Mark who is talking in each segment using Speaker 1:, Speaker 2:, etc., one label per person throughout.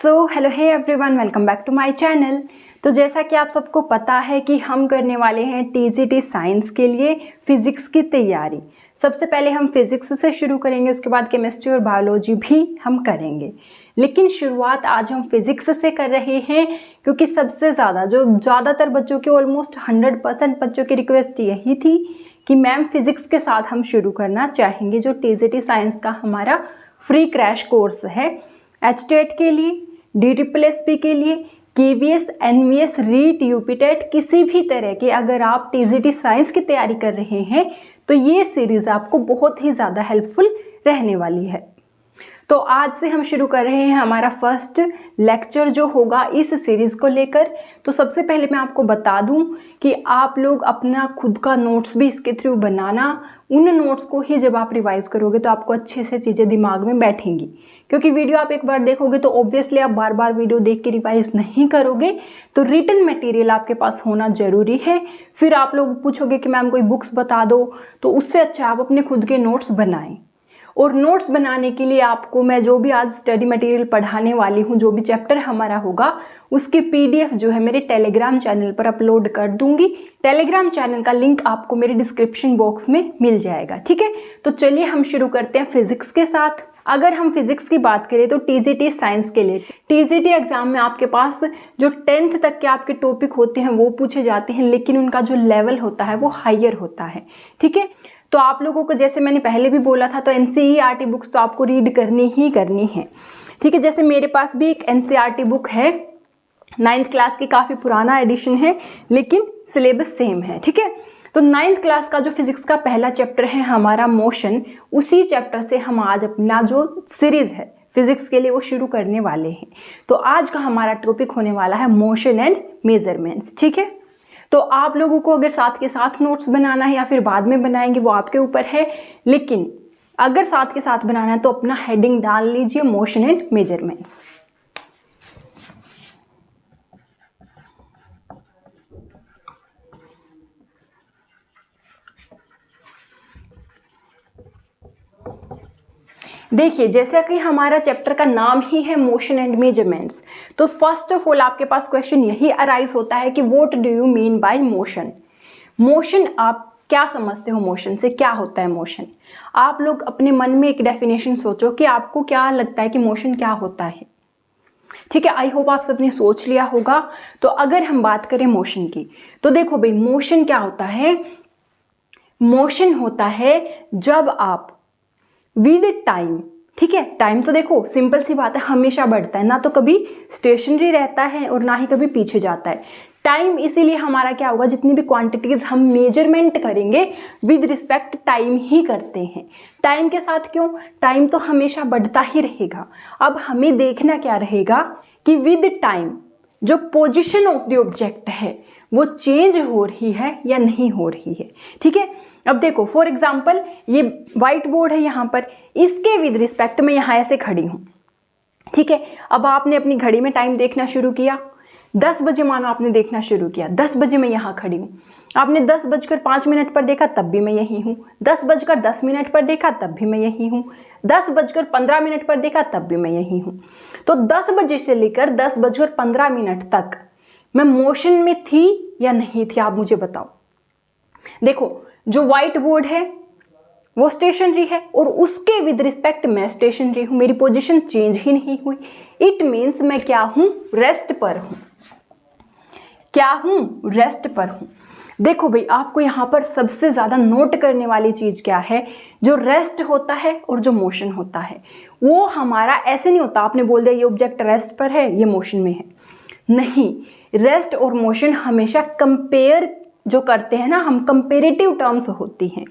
Speaker 1: Hello hey everyone, welcome back to my channel. तो जैसा कि आप सबको पता है कि हम करने वाले हैं टीजीटी साइंस के लिए फिज़िक्स की तैयारी। सबसे पहले हम फिज़िक्स से शुरू करेंगे, उसके बाद केमिस्ट्री और बायोलॉजी भी हम करेंगे। लेकिन शुरुआत आज हम फिज़िक्स से कर रहे हैं क्योंकि सबसे ज़्यादातर बच्चों की ऑलमोस्ट 100% बच्चों की रिक्वेस्ट यही थी कि मैम फिज़िक्स के साथ हम शुरू करना चाहेंगे, जो टीजीटी साइंस का हमारा फ्री क्रैश कोर्स है। एचटेट के लिए, DSSP के लिए, KVS, NVS, रीट, यूपीटेट, किसी भी तरह के अगर आप टीजीटी साइंस की तैयारी कर रहे हैं तो ये सीरीज़ आपको बहुत ही ज़्यादा हेल्पफुल रहने वाली है। तो आज से हम शुरू कर रहे हैं हमारा फर्स्ट लेक्चर जो होगा इस सीरीज़ को लेकर। तो सबसे पहले मैं आपको बता दूं कि आप लोग अपना खुद का नोट्स भी इसके थ्रू बनाना। उन नोट्स को ही जब आप रिवाइज करोगे तो आपको अच्छे से चीज़ें दिमाग में बैठेंगी, क्योंकि वीडियो आप एक बार देखोगे तो ऑब्वियसली आप बार बार वीडियो देख के रिवाइज नहीं करोगे। तो रिटन मटेरियल आपके पास होना ज़रूरी है। फिर आप लोग पूछोगे कि मैम कोई बुक्स बता दो, तो उससे अच्छा आप अपने खुद के नोट्स बनाएं। और नोट्स बनाने के लिए आपको मैं जो भी आज स्टडी मटेरियल पढ़ाने वाली हूँ, जो भी चैप्टर हमारा होगा, उसकी PDF जो है मेरे टेलीग्राम चैनल पर अपलोड कर दूंगी। टेलीग्राम चैनल का लिंक आपको मेरे डिस्क्रिप्शन बॉक्स में मिल जाएगा, ठीक है। तो चलिए हम शुरू करते हैं फिजिक्स के साथ। अगर हम फिजिक्स की बात करें तो टीजीटी साइंस के लिए टीजीटी एग्जाम में आपके पास जो 10th तक के आपके टॉपिक होते हैं वो पूछे जाते हैं, लेकिन उनका जो लेवल होता है वो हायर होता है, ठीक है। तो आप लोगों को, जैसे मैंने पहले भी बोला था, तो NCERT बुक्स तो आपको रीड करनी ही करनी है, ठीक है। जैसे मेरे पास भी एक NCERT बुक है, 9th क्लास की, काफ़ी पुराना एडिशन है लेकिन सिलेबस सेम है, ठीक है। तो 9th क्लास का जो फिजिक्स का पहला चैप्टर है हमारा मोशन, उसी चैप्टर से हम आज अपना जो सीरीज़ है फिजिक्स के लिए वो शुरू करने वाले हैं। तो आज का हमारा टॉपिक होने वाला है मोशन एंड मेजरमेंट्स, ठीक है। तो आप लोगों को अगर साथ के साथ नोट्स बनाना है या फिर बाद में बनाएंगे वो आपके ऊपर है, लेकिन अगर साथ के साथ बनाना है तो अपना हेडिंग डाल लीजिए मोशन एंड मेजरमेंट्स। देखिए, जैसा कि हमारा चैप्टर का नाम ही है मोशन एंड मेजरमेंट्स, तो फर्स्ट ऑफ ऑल आपके पास क्वेश्चन यही अराइज होता है कि what do you mean by motion. Motion आप क्या समझते हो, मोशन से क्या होता है मोशन। आप लोग अपने मन में एक डेफिनेशन सोचो कि आपको क्या लगता है कि मोशन क्या होता है, ठीक है। आई होप आप सबने सोच लिया होगा। तो अगर हम बात करें मोशन की, तो देखो भाई, मोशन क्या होता है। मोशन होता है जब आप विद टाइम, ठीक है, टाइम तो देखो सिंपल सी बात है, हमेशा बढ़ता है, ना तो कभी स्टेशनरी रहता है और ना ही कभी पीछे जाता है। टाइम इसीलिए हमारा क्या होगा, जितनी भी क्वांटिटीज हम मेजरमेंट करेंगे विद रिस्पेक्ट टाइम ही करते हैं। टाइम के साथ क्यों, टाइम तो हमेशा बढ़ता ही रहेगा। अब हमें देखना क्या रहेगा कि विद टाइम जो पोजिशन ऑफ द ऑब्जेक्ट है वो चेंज हो रही है या नहीं हो रही है, ठीक है। अब देखो फॉर एग्जाम्पल ये व्हाइट बोर्ड है यहाँ पर, इसके विद रिस्पेक्ट में यहाँ ऐसे खड़ी हूँ, ठीक है। अब आपने अपनी घड़ी में टाइम देखना शुरू किया, 10 बजे मानो आपने देखना शुरू किया, 10 बजे मैं यहाँ खड़ी हूँ। आपने 10:05 पर देखा तब भी मैं यही हूँ, 10:10 पर देखा तब भी मैं यही हूँ, 10:15 पर देखा तब भी मैं यही हूँ। तो 10 बजे से लेकर 10:15 तक मैं मोशन में थी या नहीं थी, आप मुझे बताओ। देखो जो व्हाइट बोर्ड है वो स्टेशनरी है और उसके विद रिस्पेक्ट मैं स्टेशनरी हूं, मेरी पोजीशन चेंज ही नहीं हुई। इट मीन्स मैं क्या हूं, रेस्ट पर हूं। क्या हूं, रेस्ट पर हूं। देखो भाई, आपको यहां पर सबसे ज्यादा नोट करने वाली चीज क्या है, जो रेस्ट होता है और जो मोशन होता है वो हमारा ऐसे नहीं होता आपने बोल दिया ये ऑब्जेक्ट रेस्ट पर है ये मोशन में है, नहीं। रेस्ट और मोशन हमेशा कंपेयर जो करते हैं ना हम, कंपेरेटिव टर्म्स होती हैं।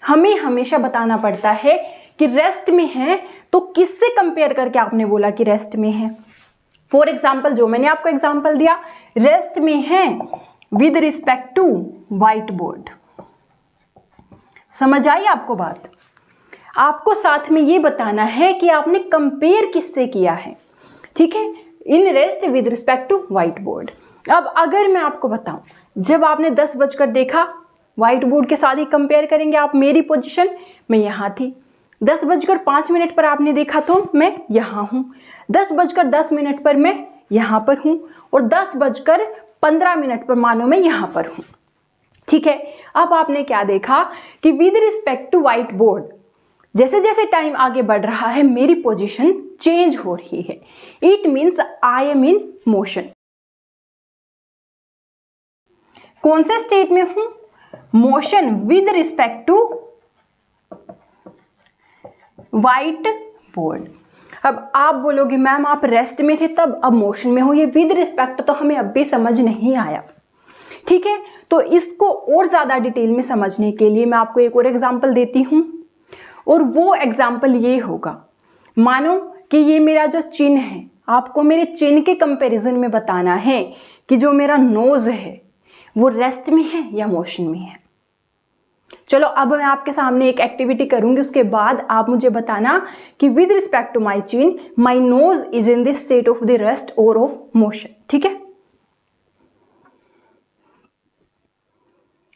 Speaker 1: हमें हमेशा बताना पड़ता है कि रेस्ट में है, तो किससे कंपेयर करके आपने बोला कि रेस्ट में है। फॉर एग्जाम्पल जो मैंने आपको एग्जाम्पल दिया, रेस्ट में है with respect to whiteboard. समझ आई आपको बात। आपको साथ में ये बताना है कि आपने कंपेयर किससे किया है, ठीक है, in rest with respect to whiteboard. अब अगर मैं आपको बताऊं, जब आपने 10 बजकर देखा, व्हाइट बोर्ड के साथ ही कंपेयर करेंगे आप, मेरी पोजीशन मैं यहाँ थी। 10:05 पर आपने देखा तो मैं यहाँ हूँ। 10:10 पर मैं यहाँ पर हूँ और 10:15 पर मानो मैं यहाँ पर हूँ। ठीक है, अब आपने क्या देखा कि with respect to whiteboard जैसे जैसे टाइम आगे बढ़ रहा है मेरी पोजीशन चेंज हो रही है। It means I am in motion. कौन से स्टेट में हूं? Motion with respect to whiteboard. अब आप बोलोगे मैम आप रेस्ट में थे तब, अब मोशन में हो, ये विद रिस्पेक्ट तो हमें अब भी समझ नहीं आया। ठीक है, तो इसको और ज़्यादा डिटेल में समझने के लिए मैं आपको एक और एग्जांपल देती हूँ, और वो एग्जांपल ये होगा, मानो कि ये मेरा जो चिन्ह है, आपको मेरे चिन्ह के कंपैरिजन में बताना है कि जो मेरा नोज है वो रेस्ट में है या मोशन में है। चलो अब मैं आपके सामने एक एक्टिविटी करूंगी, उसके बाद आप मुझे बताना कि विद रिस्पेक्ट टू माई चिन्ह my nose is in the state of the rest और ऑफ मोशन। ठीक है,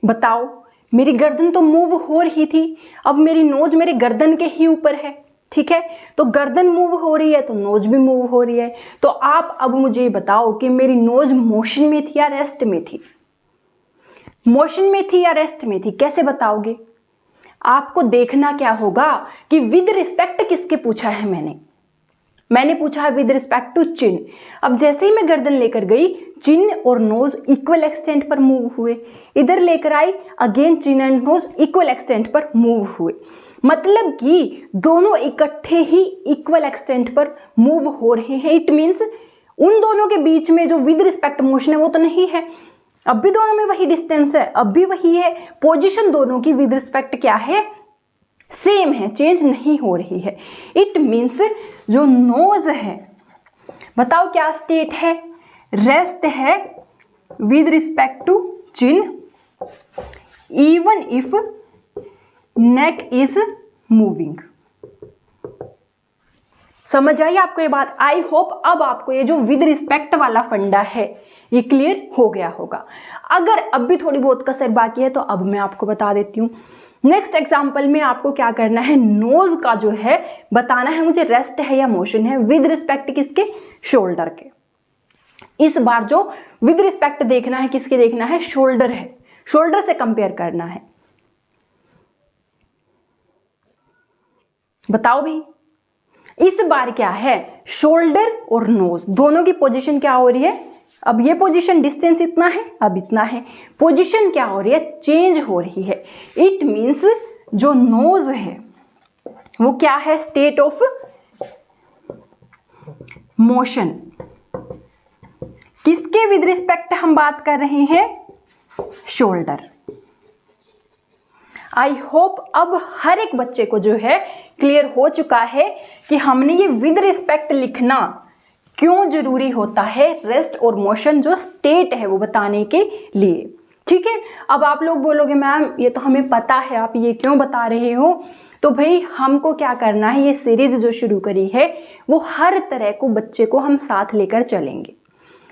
Speaker 1: बताओ मेरी गर्दन तो मूव हो रही थी, अब मेरी नोज मेरे गर्दन के ही ऊपर है। ठीक है, तो गर्दन मूव हो रही है तो नोज भी मूव हो रही है। तो आप अब मुझे बताओ कि मेरी नोज मोशन में थी या रेस्ट में थी? मोशन में थी या रेस्ट में थी, कैसे बताओगे? आपको देखना क्या होगा कि विद रिस्पेक्ट किसके पूछा है मैंने पूछा है विद रिस्पेक्ट टू चिन्ह। अब जैसे ही मैं गर्दन लेकर गई, चिन्ह और नोज इक्वल एक्सटेंट पर मूव हुए, इधर लेकर आई अगेन चिन्ह एंड नोज इक्वल एक्सटेंट पर मूव हुए, मतलब कि दोनों इकट्ठे ही इक्वल एक्सटेंट पर मूव हो रहे हैं। इट मीन्स उन दोनों के बीच में जो विद रिस्पेक्ट मोशन है वो तो नहीं है, अब भी दोनों में वही डिस्टेंस है, अब भी वही है, पोजीशन दोनों की विद रिस्पेक्ट क्या है? सेम है, चेंज नहीं हो रही है। इट मीन्स जो नोज है, बताओ क्या स्टेट है? रेस्ट है with respect to chin, even if neck is moving. समझ आई आपको ये बात? आई होप अब आपको ये जो विद रिस्पेक्ट वाला फंडा है ये क्लियर हो गया होगा। अगर अब भी थोड़ी बहुत कसर बाकी है तो अब मैं आपको बता देती हूँ। नेक्स्ट एग्जाम्पल में आपको क्या करना है, नोज का जो है बताना है मुझे रेस्ट है या मोशन है विद रिस्पेक्ट किसके? शोल्डर के। इस बार जो विद रिस्पेक्ट देखना है किसके देखना है? शोल्डर है, शोल्डर से कंपेयर करना है। बताओ भाई, इस बार क्या है? शोल्डर और नोज दोनों की पोजीशन क्या हो रही है? अब ये पोजीशन डिस्टेंस इतना है, अब इतना है, पोजीशन क्या हो रही है? चेंज हो रही है। इट मीन्स जो नोज है वो क्या है? State of motion. किसके विद रिस्पेक्ट हम बात कर रहे हैं? शोल्डर। आई होप अब हर एक बच्चे को जो है क्लियर हो चुका है कि हमने ये विद रिस्पेक्ट लिखना क्यों जरूरी होता है, रेस्ट और मोशन जो स्टेट है वो बताने के लिए। ठीक है, अब आप लोग बोलोगे मैम ये तो हमें पता है, आप ये क्यों बता रहे हो? तो भाई हमको क्या करना है, ये सीरीज जो शुरू करी है वो हर तरह को बच्चे को हम साथ लेकर चलेंगे,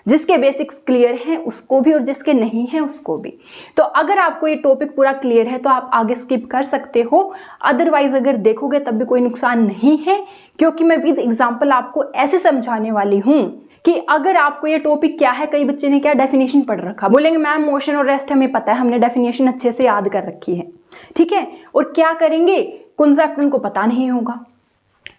Speaker 1: जिसके बेसिक्स क्लियर हैं उसको भी और जिसके नहीं हैं उसको भी। तो अगर आपको ये टॉपिक पूरा क्लियर है तो आप आगे स्किप कर सकते हो, अदरवाइज अगर देखोगे तब भी कोई नुकसान नहीं है, क्योंकि मैं विद एग्जांपल आपको ऐसे समझाने वाली हूँ कि अगर आपको ये टॉपिक क्या है, कई बच्चे ने क्या डेफिनेशन पढ़ रखा, बोलेंगे मैम मोशन और रेस्ट हमें पता है, हमने डेफिनेशन अच्छे से याद कर रखी है। ठीक है, और क्या करेंगे, कॉन्सेप्ट उनको पता नहीं होगा।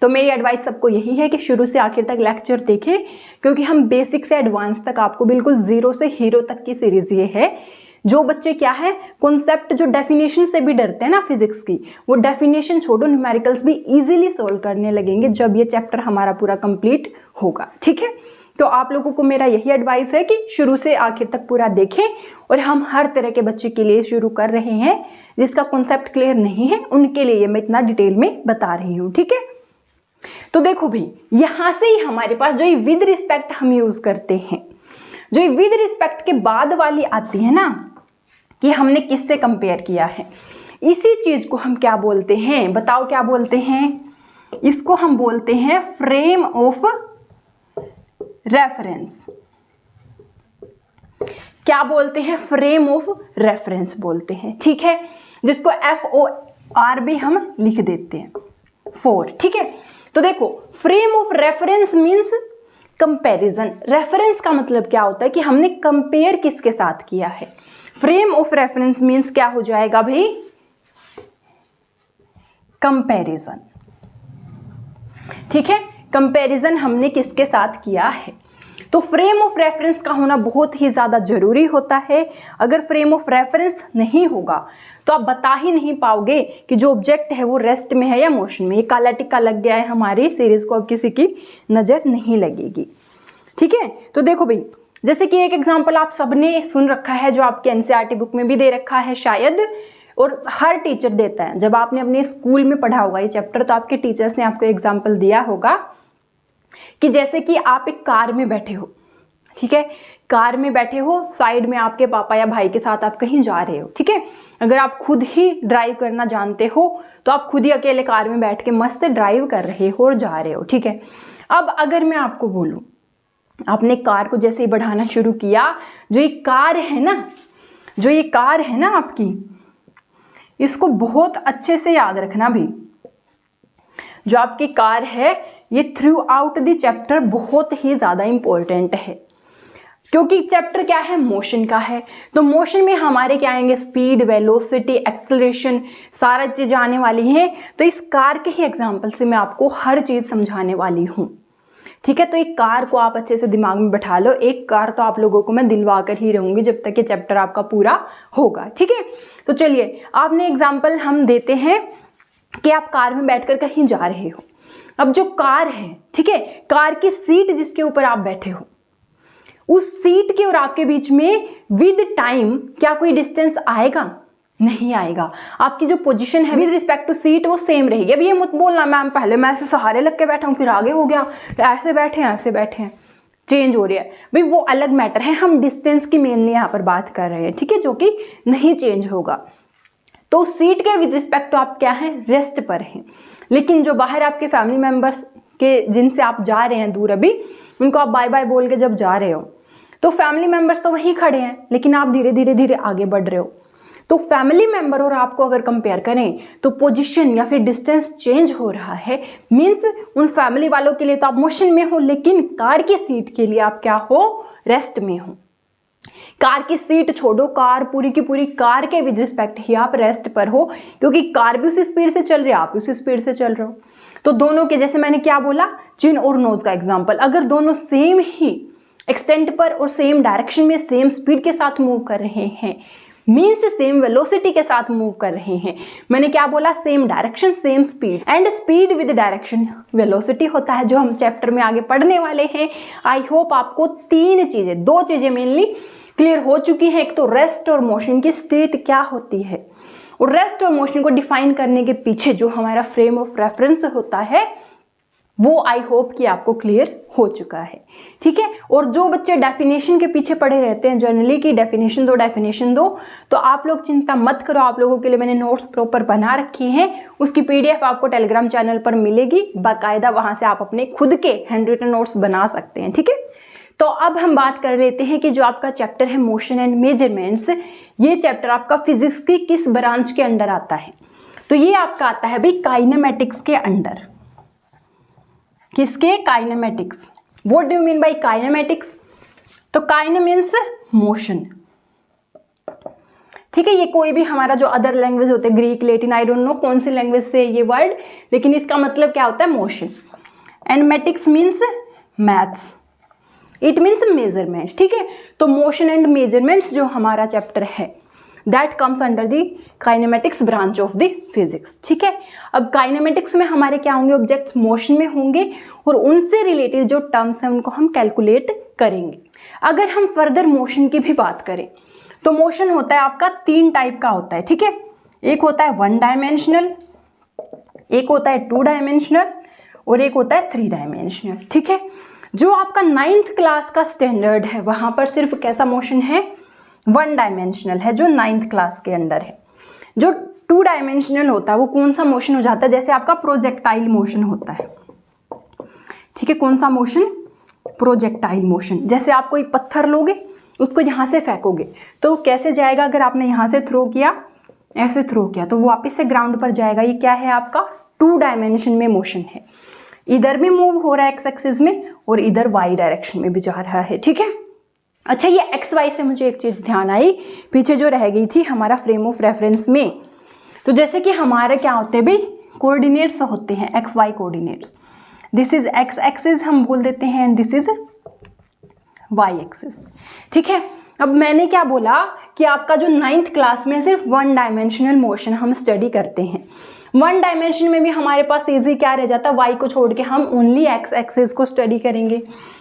Speaker 1: तो मेरी एडवाइस सबको यही है कि शुरू से आखिर तक लेक्चर देखें, क्योंकि हम बेसिक से एडवांस तक आपको बिल्कुल जीरो से हीरो तक की सीरीज ये है। जो बच्चे क्या है कॉन्सेप्ट जो डेफिनेशन से भी डरते हैं ना फिजिक्स की, वो डेफिनेशन छोड़ो, न्यूमेरिकल्स भी इजीली सोल्व करने लगेंगे जब ये चैप्टर हमारा पूरा कंप्लीट होगा। ठीक है, तो आप लोगों को मेरा यही एडवाइस है कि शुरू से आखिर तक पूरा देखें, और हम हर तरह के बच्चे के लिए शुरू कर रहे हैं, जिसका कॉन्सेप्ट क्लियर नहीं है उनके लिए मैं इतना डिटेल में बता रही हूँ। ठीक है, तो देखो भाई यहां से ही हमारे पास जो ये विद रिस्पेक्ट हम यूज करते हैं, जो ये विद रिस्पेक्ट के बाद वाली आती है ना कि हमने किससे कंपेयर किया है, इसी चीज को हम क्या बोलते हैं? बताओ क्या बोलते हैं? इसको हम बोलते हैं फ्रेम ऑफ रेफरेंस। क्या बोलते हैं? फ्रेम ऑफ रेफरेंस बोलते हैं। ठीक है, जिसको FOR भी हम लिख देते हैं, 4। ठीक है, तो देखो, frame of reference means comparison. Reference का मतलब क्या होता है कि हमने कंपेयर किसके साथ किया है। फ्रेम ऑफ रेफरेंस मीन्स क्या हो जाएगा भाई, कंपैरिजन। ठीक है, कंपैरिजन हमने किसके साथ किया है। तो फ्रेम ऑफ रेफरेंस का होना बहुत ही ज़्यादा ज़रूरी होता है। अगर फ्रेम ऑफ रेफरेंस नहीं होगा तो आप बता ही नहीं पाओगे कि जो ऑब्जेक्ट है वो रेस्ट में है या मोशन में। ये काला टिक्का लग गया है हमारी सीरीज को, अब किसी की नज़र नहीं लगेगी। ठीक है, तो देखो भाई, जैसे कि एक एग्जाम्पल आप सबने सुन रखा है, जो आपके एनसीईआरटी बुक में भी दे रखा है शायद, और हर टीचर देता है। जब आपने अपने स्कूल में पढ़ा होगा ये चैप्टर, तो आपके टीचर्स ने आपको एग्जाम्पल दिया होगा कि जैसे कि आप एक कार में बैठे हो। ठीक है, कार में बैठे हो, साइड में आपके पापा या भाई के साथ आप कहीं जा रहे हो। ठीक है, अगर आप खुद ही ड्राइव करना जानते हो तो आप खुद ही अकेले कार में बैठ के मस्त ड्राइव कर रहे हो और जा रहे हो। ठीक है, अब अगर मैं आपको बोलूं, आपने कार को जैसे ही बढ़ाना शुरू किया, जो ये कार है ना आपकी, इसको बहुत अच्छे से याद रखना भी। जो आपकी कार है ये थ्रू आउट द चैप्टर बहुत ही ज़्यादा इंपॉर्टेंट है, क्योंकि चैप्टर क्या है, मोशन का है। तो मोशन में हमारे क्या आएंगे, स्पीड, वेलोसिटी, एक्सेलरेशन, सारा चीज़ आने वाली है। तो इस कार के ही एग्जाम्पल से मैं आपको हर चीज़ समझाने वाली हूँ। ठीक है, तो एक कार को आप अच्छे से दिमाग में बैठा लो। एक कार तो आप लोगों को मैं दिलवा कर ही रहूँगी जब तक ये चैप्टर आपका पूरा होगा। ठीक है, तो चलिए, आपने एग्जाम्पल हम देते हैं कि आप कार में बैठकर कहीं जा रहे हो। अब जो कार है, ठीक है, कार की सीट जिसके ऊपर आप बैठे हो, उस सीट के और आपके बीच में विद टाइम क्या कोई डिस्टेंस आएगा? नहीं आएगा। आपकी जो पोजीशन है विद रिस्पेक्ट टू सीट वो सेम रहेगी। अब ये मत बोलना मैम पहले मैं ऐसे सहारे लग के बैठा हूँ फिर आगे हो गया, ऐसे बैठे हैं, चेंज हो रही है भाई, वो अलग मैटर है। हम डिस्टेंस की मेनली यहाँ पर बात कर रहे हैं। ठीक है, जो कि नहीं चेंज होगा। तो सीट के विद रिस्पेक्ट टू आप क्या हैं, रेस्ट पर हैं। लेकिन जो बाहर आपके फैमिली मेम्बर्स के जिनसे आप जा रहे हैं दूर, अभी उनको आप बाय बाय बोल के जब जा रहे हो, तो फैमिली मेम्बर्स तो वहीं खड़े हैं, लेकिन आप धीरे धीरे आगे बढ़ रहे हो। तो फैमिली मेंबर और आपको अगर कंपेयर करें तो पोजीशन या फिर डिस्टेंस चेंज हो रहा है। मीन्स उन फैमिली वालों के लिए तो आप मोशन में हो, लेकिन कार की सीट के लिए आप क्या हो, रेस्ट में हो। कार की सीट छोड़ो, कार पूरी की पूरी कार के विद रिस्पेक्ट ही आप रेस्ट पर हो, क्योंकि कार भी उसी स्पीड से चल रही है, आप भी उसी स्पीड से चल रहे हो। तो दोनों के, जैसे मैंने क्या बोला, चिन और नोज का एग्जाम्पल, अगर दोनों सेम ही एक्सटेंट पर और सेम डायरेक्शन में सेम स्पीड के साथ मूव कर रहे हैं, मीन्स सेम वेलोसिटी के साथ मूव कर रहे हैं। मैंने क्या बोला, same direction same speed, and speed with direction velocity होता है, जो हम चैप्टर में आगे पढ़ने वाले हैं। आई होप आपको दो चीजें मेनली क्लियर हो चुकी हैं। एक तो रेस्ट और मोशन की स्टेट क्या होती है, और रेस्ट और मोशन को डिफाइन करने के पीछे जो हमारा फ्रेम ऑफ रेफरेंस होता है वो आई होप कि आपको क्लियर हो चुका है। ठीक है, और जो बच्चे डेफिनेशन के पीछे पड़े रहते हैं जनरली कि डेफिनेशन दो, तो आप लोग चिंता मत करो, आप लोगों के लिए मैंने नोट्स प्रॉपर बना रखे हैं। उसकी पीडीएफ आपको टेलीग्राम चैनल पर मिलेगी बाकायदा, वहां से आप अपने खुद के हैंड रिटन नोट्स बना सकते हैं। ठीक है, तो अब हम बात कर लेते हैं कि जो आपका चैप्टर है मोशन एंड मेजरमेंट्स, ये चैप्टर आपका फिजिक्स की किस ब्रांच के अंडर आता है। तो ये आपका आता है भाई काइनेमेटिक्स के अंडर। किसके, kinematics. What do you mean by kinematics? तो काइने मीन्स मोशन। ठीक है, ये कोई भी हमारा जो अदर लैंग्वेज होते हैं, Greek, Latin, I don't know कौन सी लैंग्वेज से ये वर्ड, लेकिन इसका मतलब क्या होता है, motion. And matics means maths, it means measurement. ठीक है, तो मोशन एंड मेजरमेंट्स जो हमारा चैप्टर है that comes under the kinematics branch of the physics. ठीक है, अब काइनेमेटिक्स में हमारे क्या होंगे, ऑब्जेक्ट्स मोशन में होंगे और उनसे रिलेटेड जो टर्म्स हैं उनको हम कैलकुलेट करेंगे। अगर हम फर्दर मोशन की भी बात करें तो मोशन होता है आपका 3 टाइप का होता है। ठीक है, एक होता है 1 डायमेंशनल, एक होता है 2 डायमेंशनल और एक होता है 3 डायमेंशनल। ठीक है, जो आपका 9th क्लास का स्टैंडर्ड है वहां पर सिर्फ कैसा मोशन है, 1 डायमेंशनल है, जो 9th क्लास के अंदर है। जो 2 डायमेंशनल होता है वो कौन सा मोशन हो जाता है, जैसे आपका प्रोजेक्टाइल मोशन होता है। ठीक है, कौन सा मोशन, प्रोजेक्टाइल मोशन। जैसे आप कोई पत्थर लोगे, उसको यहाँ से फेंकोगे तो कैसे जाएगा, अगर आपने यहाँ से थ्रो किया, ऐसे थ्रो किया, तो वो वापस से ग्राउंड पर जाएगा। ये क्या है आपका 2 डायमेंशन में मोशन है। इधर भी मूव हो रहा है एक्स एक्सिस में और इधर वाई डायरेक्शन में भी जा रहा है, ठीक है। अच्छा, ये एक्स वाई से मुझे एक चीज़ ध्यान आई पीछे जो रह गई थी हमारा फ्रेम ऑफ रेफरेंस में। तो जैसे कि हमारे क्या होते हैं भाई, कोऑर्डिनेट्स होते हैं, X Y coordinates. This is X axis हम बोल देते हैं and this is Y axis, ठीक है। अब मैंने क्या बोला कि आपका जो 9th क्लास में सिर्फ 1 डायमेंशनल मोशन हम स्टडी करते हैं। 1 डायमेंशन में भी हमारे पास इजी क्या रह जाता है, वाई को छोड़ के हम ओनली एक्स एक्सिस को स्टडी करेंगे,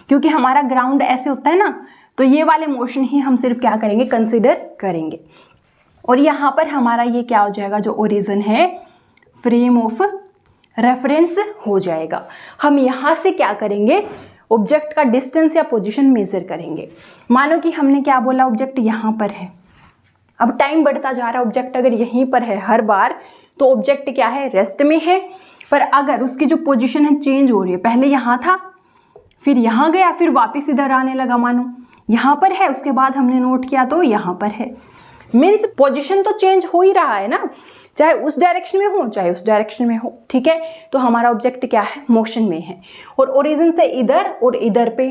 Speaker 1: क्योंकि हमारा ग्राउंड ऐसे होता है ना, तो ये वाले मोशन ही हम सिर्फ क्या करेंगे, कंसिडर करेंगे। और यहाँ पर हमारा ये क्या हो जाएगा, जो ओरिजिन है फ्रेम ऑफ रेफरेंस हो जाएगा। हम यहाँ से क्या करेंगे, ऑब्जेक्ट का डिस्टेंस या पोजीशन मेजर करेंगे। मानो कि हमने क्या बोला, ऑब्जेक्ट यहाँ पर है, अब टाइम बढ़ता जा रहा है, ऑब्जेक्ट अगर यहीं पर है हर बार तो ऑब्जेक्ट क्या है, रेस्ट में है। पर अगर उसकी जो पोजीशन है चेंज हो रही है, पहले यहाँ था फिर यहाँ गया फिर वापस इधर आने लगा, मानो यहाँ पर है उसके बाद हमने नोट किया तो यहाँ पर है, मीन्स पोजीशन तो चेंज हो ही रहा है ना, चाहे उस डायरेक्शन में हो चाहे उस डायरेक्शन में हो, ठीक है। तो हमारा ऑब्जेक्ट क्या है, मोशन में है। और ओरिजिन से इधर और इधर पे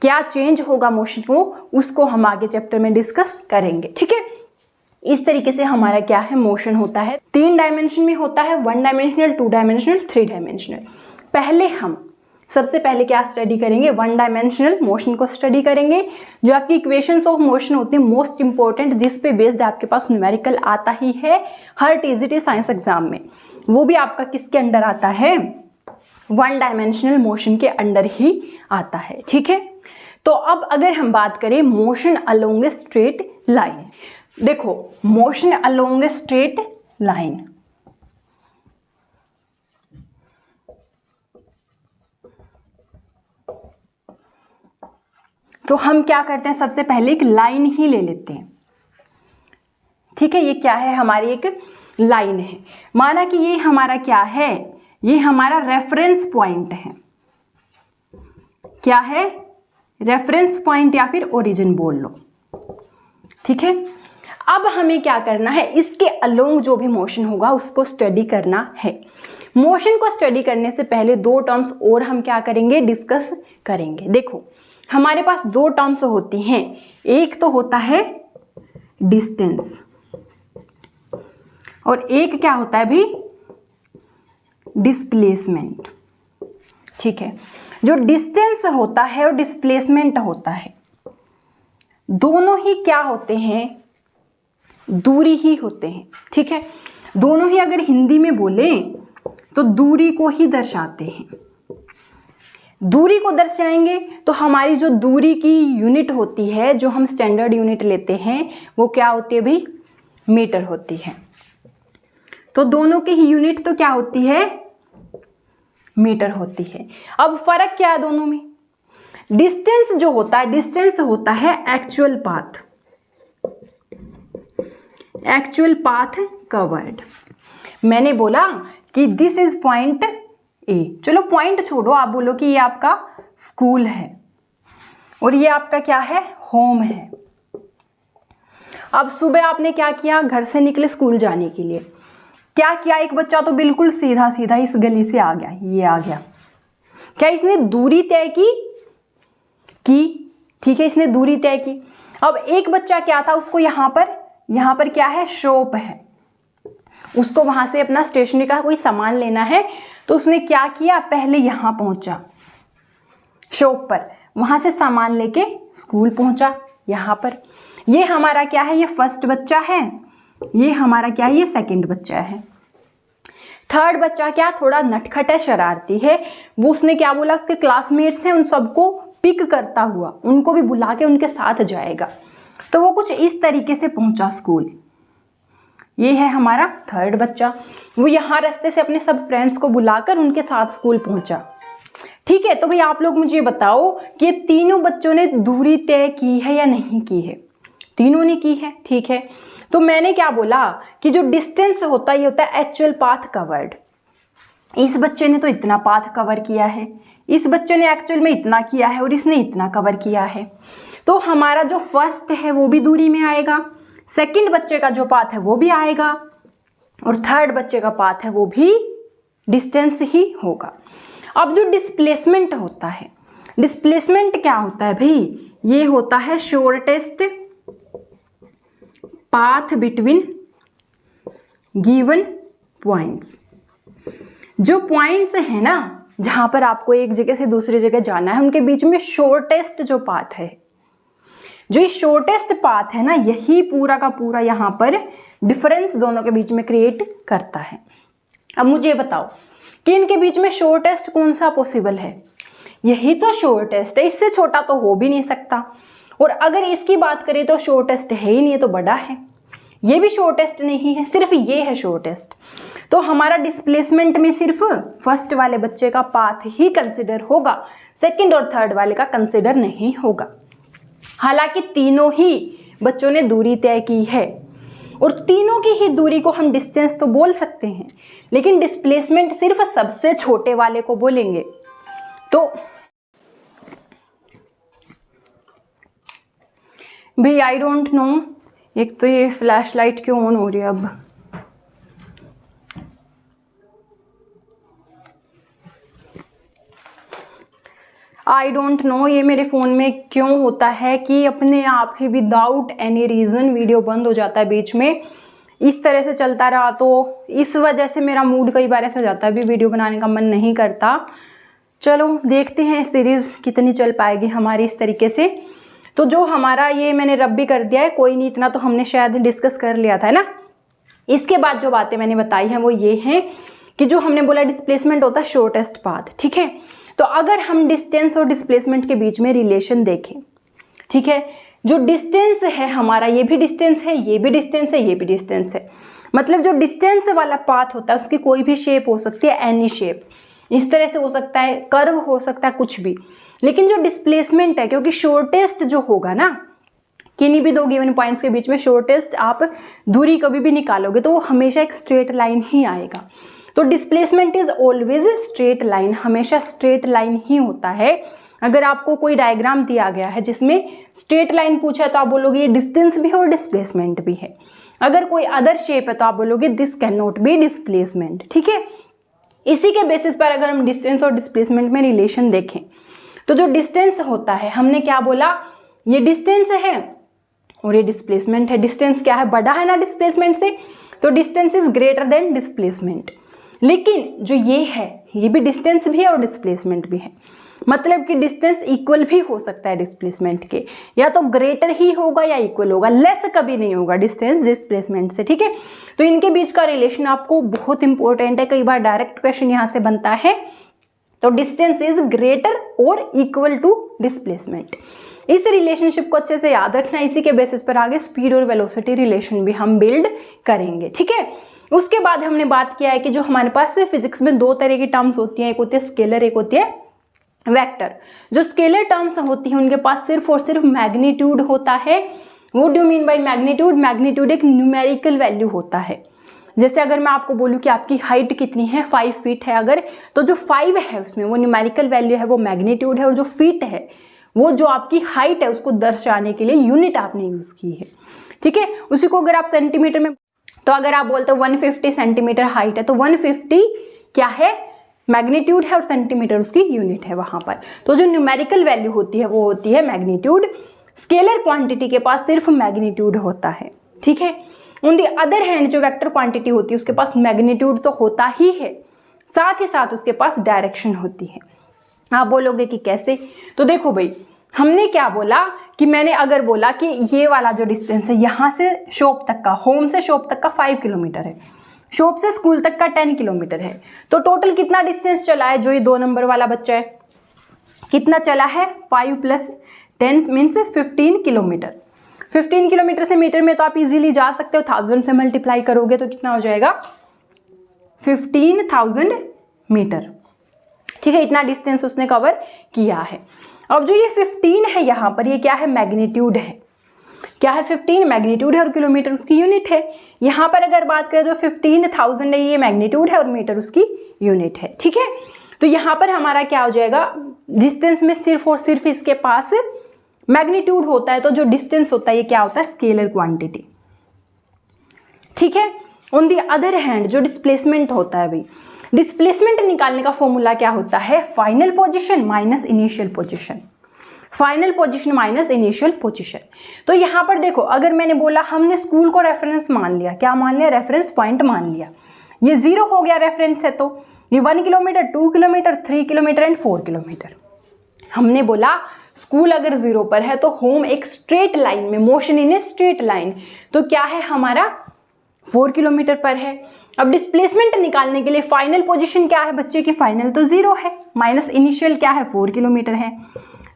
Speaker 1: क्या चेंज होगा मोशन को, उसको हम आगे चैप्टर में डिस्कस करेंगे, ठीक है। इस तरीके से हमारा क्या है, मोशन होता है 3 डायमेंशन में होता है, 1 डायमेंशनल, 2 डायमेंशनल, 3 डायमेंशनल। पहले हम सबसे पहले क्या स्टडी करेंगे, 1 डायमेंशनल मोशन को स्टडी करेंगे। जो आपकी इक्वेशंस ऑफ मोशन होते हैं मोस्ट इंपॉर्टेंट, जिस पे बेस्ड आपके पास न्यूमेरिकल आता ही है हर टीजीटी साइंस एग्जाम में, वो भी आपका किसके अंडर आता है, 1 डायमेंशनल मोशन के अंडर ही आता है, ठीक है। तो अब अगर हम बात करें motion along a straight line, देखो motion along a straight line, तो हम क्या करते हैं, सबसे पहले एक लाइन ही ले लेते हैं, ठीक है। ये क्या है, हमारी एक लाइन है। माना कि ये हमारा क्या है, ये हमारा रेफरेंस पॉइंट है। क्या है, रेफरेंस पॉइंट या फिर ओरिजिन बोल लो, ठीक है। अब हमें क्या करना है, इसके अलोंग जो भी मोशन होगा उसको स्टडी करना है। मोशन को स्टडी करने से पहले 2 टर्म्स और हम क्या करेंगे, डिस्कस करेंगे। देखो हमारे पास 2 टर्म्स होती हैं, एक तो होता है डिस्टेंस और एक क्या होता है भी, डिस्प्लेसमेंट, ठीक है। जो डिस्टेंस होता है और डिस्प्लेसमेंट होता है, दोनों ही क्या होते हैं, दूरी ही होते हैं, ठीक है। दोनों ही अगर हिंदी में बोले तो दूरी को ही दर्शाते हैं। दूरी को दर्शाएंगे तो हमारी जो दूरी की यूनिट होती है, जो हम स्टैंडर्ड यूनिट लेते हैं, वो क्या होती है भाई, मीटर होती है। तो दोनों की ही यूनिट तो क्या होती है, मीटर होती है। अब फर्क क्या है दोनों में, डिस्टेंस जो होता है, डिस्टेंस होता है actual path, actual path covered. मैंने बोला कि दिस इज पॉइंट ए, चलो पॉइंट छोड़ो, आप बोलो कि ये आपका स्कूल है और ये आपका क्या है, होम है। अब सुबह आपने क्या किया, घर से निकले स्कूल जाने के लिए, क्या किया, एक बच्चा तो बिल्कुल सीधा सीधा इस गली से आ गया, ये आ गया, क्या इसने दूरी तय की, ठीक है, इसने दूरी तय की। अब एक बच्चा क्या था, उसको यहाँ पर क्या है, शॉप है, उसको वहां से अपना स्टेशनरी का कोई सामान लेना है, तो उसने क्या किया, पहले यहाँ पहुंचा शॉप पर, वहां से सामान लेके स्कूल पहुंचा यहाँ पर। ये हमारा क्या है, ये फर्स्ट बच्चा है, ये हमारा क्या है, ये सेकंड बच्चा है। थर्ड बच्चा क्या, थोड़ा नटखट है, शरारती है, वो उसने क्या बोला, उसके क्लासमेट्स हैं उन सबको पिक करता हुआ उनको भी बुला के उनके साथ जाएगा, तो वो कुछ इस तरीके से पहुंचा स्कूल। ये है हमारा थर्ड बच्चा, वो यहाँ रास्ते से अपने सब फ्रेंड्स को बुलाकर उनके साथ स्कूल पहुंचा, ठीक है। तो भाई आप लोग मुझे बताओ कि ये तीनों बच्चों ने दूरी तय की है या नहीं की है, तीनों ने की है, ठीक है। तो मैंने क्या बोला कि जो डिस्टेंस होता है ये होता है एक्चुअल पाथ कवर्ड। इस बच्चे ने तो इतना पाथ कवर किया है, इस बच्चे ने एक्चुअल में इतना किया है और इसने इतना कवर किया है, तो हमारा जो फर्स्ट है वो भी दूरी में आएगा, सेकंड बच्चे का जो पाथ है वो भी आएगा और थर्ड बच्चे का पाथ है वो भी डिस्टेंस ही होगा। अब जो डिस्प्लेसमेंट होता है, डिस्प्लेसमेंट क्या होता है भाई, ये होता है shortest path between given points. जो पॉइंट्स है ना जहां पर आपको एक जगह से दूसरी जगह जाना है, उनके बीच में शॉर्टेस्ट जो पाथ है, जो ये शॉर्टेस्ट पाथ है ना, यही पूरा का पूरा यहाँ पर डिफरेंस दोनों के बीच में क्रिएट करता है। अब मुझे बताओ कि इनके बीच में शॉर्टेस्ट कौन सा पॉसिबल है, यही तो शॉर्टेस्ट है, इससे छोटा तो हो भी नहीं सकता। और अगर इसकी बात करें तो शॉर्टेस्ट है ही नहीं, तो बड़ा है, ये भी शॉर्टेस्ट नहीं है, सिर्फ ये है शॉर्टेस्ट। तो हमारा डिस्प्लेसमेंट में सिर्फ फर्स्ट वाले बच्चे का पाथ ही कंसिडर होगा, सेकंड और थर्ड वाले का कंसिडर नहीं होगा। हालांकि तीनों ही बच्चों ने दूरी तय की है और तीनों की ही दूरी को हम डिस्टेंस तो बोल सकते हैं, लेकिन डिस्प्लेसमेंट सिर्फ सबसे छोटे वाले को बोलेंगे। तो भाई आई डोंट नो, एक तो ये फ्लैश लाइट क्यों ऑन हो रही है अब, आई डोंट नो ये मेरे फ़ोन में क्यों होता है कि अपने आप ही विदाउट एनी रीज़न वीडियो बंद हो जाता है बीच में। इस तरह से चलता रहा तो इस वजह से मेरा मूड कई बार ऐसा हो जाता है, अभी वीडियो बनाने का मन नहीं करता। चलो देखते हैं सीरीज़ कितनी चल पाएगी हमारी इस तरीके से। तो जो हमारा ये मैंने रब भी कर दिया है, कोई नहीं, इतना तो हमने शायद डिस्कस कर लिया था ना। इसके बाद जो बातें मैंने बताई हैं वो ये हैं कि जो हमने बोला डिस्प्लेसमेंट होता है शॉर्टेस्ट पाथ, ठीक है। तो अगर हम डिस्टेंस और डिस्प्लेसमेंट के बीच में रिलेशन देखें, ठीक है, जो डिस्टेंस है हमारा, ये भी डिस्टेंस है, ये भी डिस्टेंस है, ये भी डिस्टेंस है, मतलब जो डिस्टेंस वाला पाथ होता है उसकी कोई भी शेप हो सकती है, एनी शेप, इस तरह से हो सकता है, कर्व हो सकता है, कुछ भी। लेकिन जो डिस्प्लेसमेंट है, क्योंकि शॉर्टेस्ट जो होगा ना, किन्हीं भी दो गिवन पॉइंट्स के बीच में शॉर्टेस्ट आप दूरी कभी भी निकालोगे तो वो हमेशा एक स्ट्रेट लाइन ही आएगा। तो displacement is always straight line, हमेशा स्ट्रेट लाइन ही होता है। अगर आपको कोई डायग्राम दिया गया है जिसमें स्ट्रेट लाइन पूछा है तो आप बोलोगे ये डिस्टेंस भी है और डिस्प्लेसमेंट भी है। अगर कोई अदर शेप है तो आप बोलोगे this can not be displacement, ठीक है। इसी के बेसिस पर अगर हम डिस्टेंस और डिस्प्लेसमेंट में रिलेशन देखें तो जो डिस्टेंस होता है, हमने क्या बोला, ये डिस्टेंस है और ये डिस्प्लेसमेंट है। डिस्टेंस क्या है, बड़ा है ना डिस्प्लेसमेंट से, तो distance is greater than displacement. लेकिन जो ये है, ये भी डिस्टेंस भी है और डिस्प्लेसमेंट भी है, मतलब कि डिस्टेंस इक्वल भी हो सकता है डिस्प्लेसमेंट के, या तो ग्रेटर ही होगा या इक्वल होगा, लेस कभी नहीं होगा डिस्टेंस डिस्प्लेसमेंट से, ठीक है। तो इनके बीच का रिलेशन आपको बहुत इंपॉर्टेंट है, कई बार डायरेक्ट क्वेश्चन यहाँ से बनता है। तो डिस्टेंस इज ग्रेटर और इक्वल टू डिस्प्लेसमेंट, इस रिलेशनशिप को अच्छे से याद रखना। इसी के बेसिस पर आगे स्पीड और वेलोसिटी रिलेशन भी हम बिल्ड करेंगे, ठीक है। उसके बाद हमने बात किया है कि जो हमारे पास फिजिक्स में दो तरह की टर्म्स होती हैं, एक होती है स्केलर, एक होती है वेक्टर। जो स्केलर टर्म्स होती हैं उनके पास सिर्फ और सिर्फ मैग्नीट्यूड होता है। What do you mean by magnitude? Magnitude एक न्यूमेरिकल वैल्यू होता है। जैसे अगर मैं आपको बोलूँ कि आपकी हाइट कितनी है, 5 फीट है अगर, तो जो 5 है उसमें वो न्यूमेरिकल वैल्यू है, वो मैग्नीट्यूड है, और जो फीट है वो जो आपकी हाइट है उसको दर्शाने के लिए यूनिट आपने यूज़ की है, ठीक है। उसी को अगर आप सेंटीमीटर में, तो अगर आप बोलते हो 150 सेंटीमीटर हाइट है तो 150 क्या है, मैग्नीट्यूड है, और सेंटीमीटर उसकी यूनिट है वहाँ पर। तो जो न्यूमेरिकल वैल्यू होती है वो होती है मैग्नीट्यूड। स्केलर क्वांटिटी के पास सिर्फ मैग्नीट्यूड होता है, ठीक है। ऑन दी अदर हैंड जो वेक्टर क्वांटिटी होती है उसके पास मैग्नीट्यूड तो होता ही है, साथ ही साथ उसके पास डायरेक्शन होती है। आप बोलोगे कि कैसे? तो देखो भाई, हमने क्या बोला कि मैंने अगर बोला कि ये वाला जो डिस्टेंस है यहाँ से शॉप तक का, होम से शॉप तक का 5 किलोमीटर है, शॉप से स्कूल तक का 10 किलोमीटर है, तो टोटल कितना डिस्टेंस चला है जो ये 2 नंबर वाला बच्चा है, कितना चला है? 5 + 10 मीन्स 15 किलोमीटर। 15 किलोमीटर से मीटर में तो आप इजीली जा सकते हो, 1000 से मल्टीप्लाई करोगे तो कितना हो जाएगा? 15,000 मीटर, ठीक है। इतना डिस्टेंस उसने कवर किया है। अब जो ये 15 है यहाँ पर, ये क्या है? मैग्नीट्यूड है। क्या है? 15 मैग्नीट्यूड है और किलोमीटर उसकी यूनिट है। यहाँ पर अगर बात करें तो 15,000 है, ये मैग्नीट्यूड है और मीटर उसकी यूनिट है, ठीक है। तो यहाँ पर हमारा क्या हो जाएगा? डिस्टेंस में सिर्फ और सिर्फ इसके पास मैग्नीट्यूड होता है, तो जो डिस्टेंस होता है ये क्या होता है? स्केलर क्वांटिटी, ठीक है। ऑन दी अदर हैंड जो डिस्प्लेसमेंट होता है भाई, डिस्प्लेसमेंट निकालने का फॉर्मूला क्या होता है, final position minus initial position, final position minus initial position. तो यहाँ पर देखो, अगर मैंने बोला हमने स्कूल को रेफरेंस मान लिया, क्या मान लिया, रेफरेंस पॉइंट मान लिया, ये 0 हो गया रेफरेंस है, तो ये 1 kilometre, 2 kilometre, 3 kilometre and 4 kilometre. हमने बोला स्कूल अगर 0 पर है तो होम एक स्ट्रेट लाइन में, motion in A straight line, तो क्या है हमारा 4 किलोमीटर पर है। अब डिस्प्लेसमेंट निकालने के लिए फाइनल पोजीशन क्या है बच्चे की, फाइनल तो 0 है, माइनस इनिशियल क्या है 4 किलोमीटर है,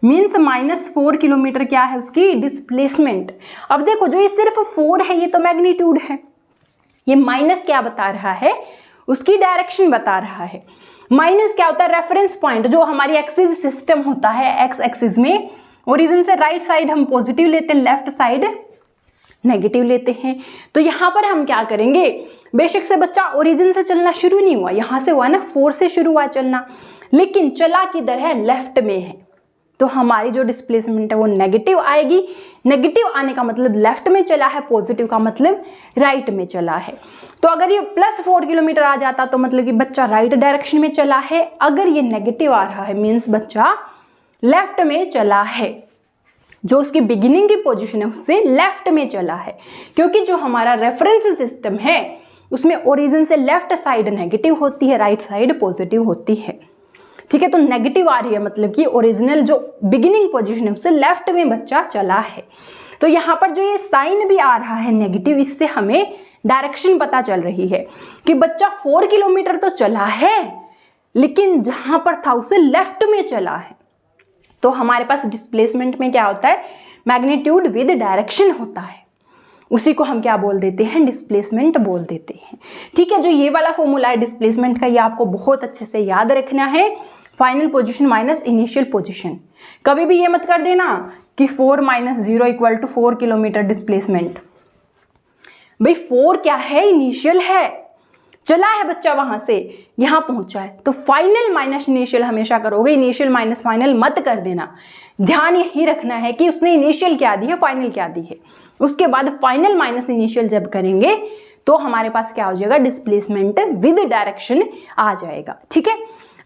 Speaker 1: मीन्स -4 किलोमीटर क्या है उसकी डिस्प्लेसमेंट। अब देखो जो ये सिर्फ 4 है ये तो मैग्नीट्यूड है, ये माइनस क्या बता रहा है, उसकी डायरेक्शन बता रहा है। माइनस क्या होता है, रेफरेंस पॉइंट, जो हमारी एक्सिस सिस्टम होता है, एक्स एक्सिस में ओरिजिन से राइट साइड हम पॉजिटिव लेते हैं, लेफ्ट साइड नेगेटिव लेते हैं। तो यहाँ पर हम क्या करेंगे, बेशक से बच्चा ओरिजिन से चलना शुरू नहीं हुआ, यहाँ से हुआ ना 4 से शुरू हुआ चलना, लेकिन चला किधर है, लेफ्ट में है, तो हमारी जो डिस्प्लेसमेंट है वो नेगेटिव आएगी। नेगेटिव आने का मतलब लेफ्ट में चला है, पॉजिटिव का मतलब राइट में चला है। तो अगर ये +4 किलोमीटर आ जाता तो मतलब कि बच्चा राइट डायरेक्शन में चला है, अगर ये नेगेटिव आ रहा है मीन्स बच्चा लेफ्ट में चला है, जो उसकी बिगिनिंग की पोजीशन है उससे लेफ्ट में चला है, क्योंकि जो हमारा रेफरेंस सिस्टम है उसमें ओरिजिन से लेफ्ट साइड नेगेटिव होती है, राइट साइड पॉजिटिव होती है। ठीक है, तो नेगेटिव आ रही है मतलब कि ओरिजिनल जो बिगिनिंग पोजीशन है उससे लेफ्ट में बच्चा चला है। तो यहाँ पर जो ये साइन भी आ रहा है नेगेटिव, इससे हमें डायरेक्शन पता चल रही है कि बच्चा 4 किलोमीटर तो चला है लेकिन जहां पर था उससे लेफ्ट में चला है। तो हमारे पास डिस्प्लेसमेंट में क्या होता है, मैग्नीट्यूड विद डायरेक्शन होता है, उसी को हम क्या बोल देते हैं, डिस्प्लेसमेंट बोल देते हैं। ठीक है, जो ये वाला फॉर्मूला है डिस्प्लेसमेंट का, ये आपको बहुत अच्छे से याद रखना है, final position minus initial position. कभी भी ये मत कर देना कि 4 - 0 = 4 किलोमीटर डिस्प्लेसमेंट। भाई 4 क्या है, इनिशियल है, चला है बच्चा वहां से यहां पहुंचा है, तो फाइनल माइनस इनिशियल हमेशा करोगे, इनिशियल माइनस फाइनल मत कर देना। ध्यान यही रखना है कि उसने इनिशियल क्या दी है, फाइनल क्या दी है, उसके बाद फाइनल माइनस इनिशियल जब करेंगे तो हमारे पास क्या हो जाएगा, डिस्प्लेसमेंट विद डायरेक्शन आ जाएगा। ठीक है,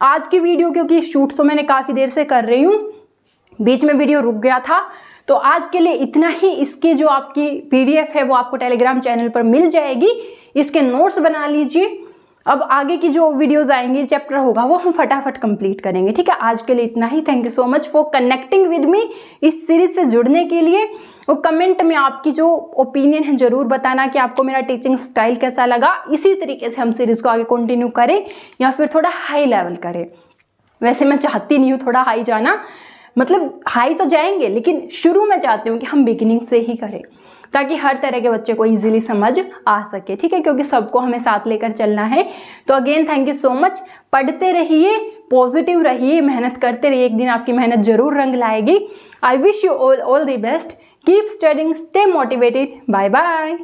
Speaker 1: आज की वीडियो क्योंकि शूट तो मैंने काफी देर से कर रही हूँ, बीच में वीडियो रुक गया था, तो आज के लिए इतना ही। इसकी जो आपकी PDF है वो आपको टेलीग्राम चैनल पर मिल जाएगी, इसके नोट्स बना लीजिए। अब आगे की जो वीडियोस आएंगी, चैप्टर होगा, वो हम फटाफट कंप्लीट करेंगे। ठीक है, आज के लिए इतना ही। Thank you so much for connecting with me, इस सीरीज से जुड़ने के लिए। और कमेंट में आपकी जो ओपिनियन है जरूर बताना कि आपको मेरा टीचिंग स्टाइल कैसा लगा। इसी तरीके से हम सीरीज को आगे कंटिन्यू करें या फिर थोड़ा हाई लेवल करें। वैसे मैं चाहती नहीं हूँ थोड़ा हाई जाना, मतलब हाई तो जाएंगे लेकिन शुरू में चाहती हूँ कि हम बिगिनिंग से ही करें, ताकि हर तरह के बच्चे को इजीली समझ आ सके। ठीक है, क्योंकि सबको हमें साथ लेकर चलना है। तो again thank you so much. पढ़ते रहिए, पॉजिटिव रहिए, मेहनत करते रहिए, एक दिन आपकी मेहनत जरूर रंग लाएगी। I wish you all the best. Keep studying, stay motivated. Bye bye.